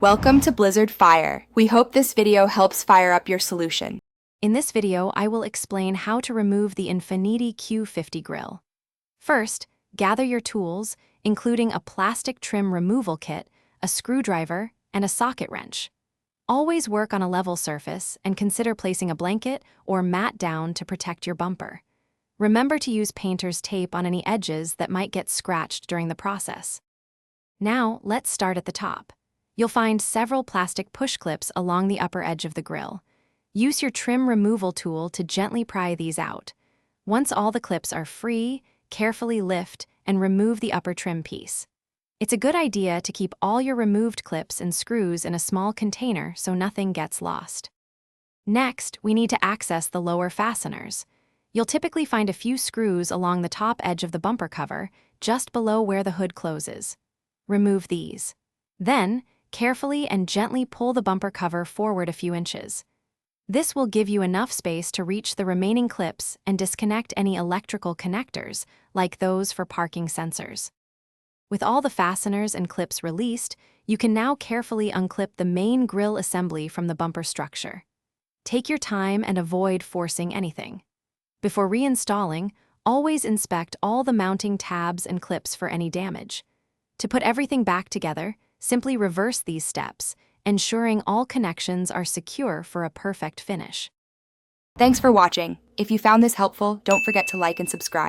Welcome to Blizzard Fire. We hope this video helps fire up your solution. In this video, I will explain how to remove the Infiniti Q50 grill. First, gather your tools, including a plastic trim removal kit, a screwdriver, and a socket wrench. Always work on a level surface and consider placing a blanket or mat down to protect your bumper. Remember to use painter's tape on any edges that might get scratched during the process. Now, let's start at the top. You'll find several plastic push clips along the upper edge of the grill. Use your trim removal tool to gently pry these out. Once all the clips are free, carefully lift and remove the upper trim piece. It's a good idea to keep all your removed clips and screws in a small container so nothing gets lost. Next, we need to access the lower fasteners. You'll typically find a few screws along the top edge of the bumper cover, just below where the hood closes. Remove these. Then, carefully and gently pull the bumper cover forward a few inches. This will give you enough space to reach the remaining clips and disconnect any electrical connectors, like those for parking sensors. With all the fasteners and clips released, you can now carefully unclip the main grille assembly from the bumper structure. Take your time and avoid forcing anything. Before reinstalling, always inspect all the mounting tabs and clips for any damage. To put everything back together, simply reverse these steps, ensuring all connections are secure for a perfect finish. Thanks for watching. If you found this helpful, don't forget to like and subscribe.